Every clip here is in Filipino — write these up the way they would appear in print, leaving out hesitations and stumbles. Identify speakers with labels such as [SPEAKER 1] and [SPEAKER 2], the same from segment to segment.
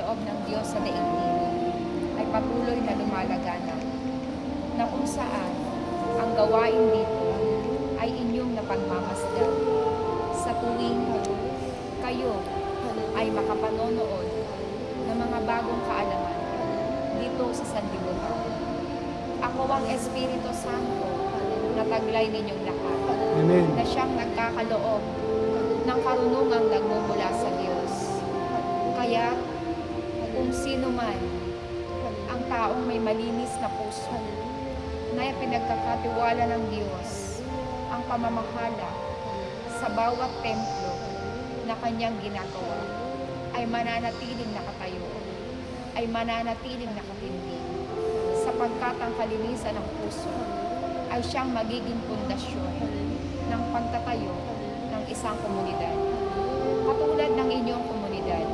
[SPEAKER 1] kaloob ng Diyos sa daigdig ay patuloy na lumalaganap, na kung saan ang gawain dito ay inyong napagmamasdan sa tuwing kayo ay makapanonood ng mga bagong kaalaman dito sa sanlibutan. Ako ang Espiritu Santo na taglay ninyong lahat,
[SPEAKER 2] Amen.
[SPEAKER 1] na siyang nagkakaloob ng karunungang nagmumula sa Diyos. Kaya kung sino man ang taong may malinis na puso na pinagkakatiwala ng Diyos ang pamamahala sa bawat templo na kanyang ginagawa, ay mananatiling nakatayo, ay mananatiling nakatindig, sapagkat ang kalinisan ng puso ay siyang magiging pundasyon ng pagtatayo ng isang komunidad. Katulad ng inyong komunidad,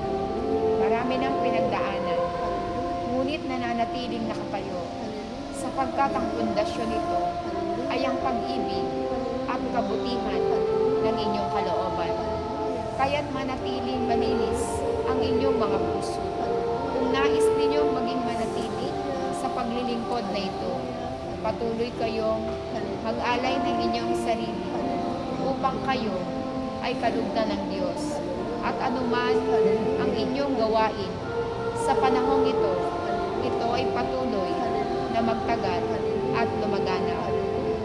[SPEAKER 1] marami ng pinagdaanan, ngunit nananatiling nakatayo, sapagkat ang pundasyon nito ay ang pag-ibig at kabutihan ng inyong kalooban. Kaya't manatiling malinis ang inyong mga puso. Kung nais ninyong maging manatili sa paglilingkod na ito, patuloy kayong mag-alay ng inyong sarili upang kayo ay kalugdan ng Diyos. At anuman ang inyong gawain sa panahong ito, ito ay patuloy na magtagal at lumaganap.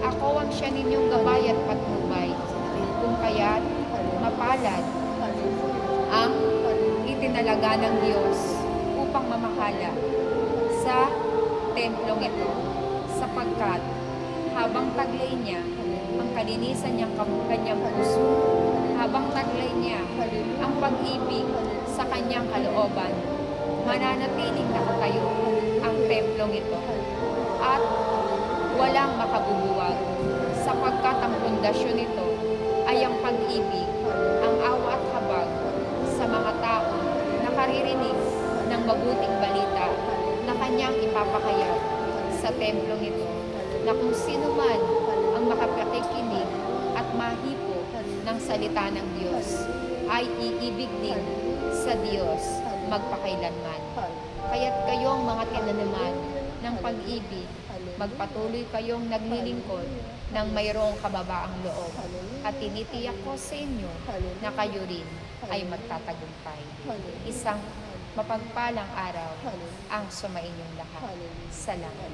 [SPEAKER 1] Ako ang siya ninyong gabay at patnubay, kung kaya't mapalad ang itinalaga ng Diyos upang mamahala sa templong ito, sapagkat habang taglay niya ang kalinisan niyang kanyang puso, habang taglay niya ang pag-ibig sa kanyang kalooban, mananatiling nakatayo ang templong ito at walang makabubuwag, sapagkat ang pundasyon nito ay ang pag-ibig, ang awa at habag sa mga tao na nakaririnig ng mabuting balita na kanyang ipapakayag sa templong ito, na kung sino man ang makapakikinig at mahipo ng salita ng Diyos ay iibig din sa Diyos magpakailanman. Kaya't kayong mga tinanaman ng pag-ibig, magpatuloy kayong naglilingkod ng mayroong kababaang loob, at tinitiyak ko sa inyo na kayo rin ay magtatagumpay. Isang mapagpalang araw ang sumainyong lahat. Salamat.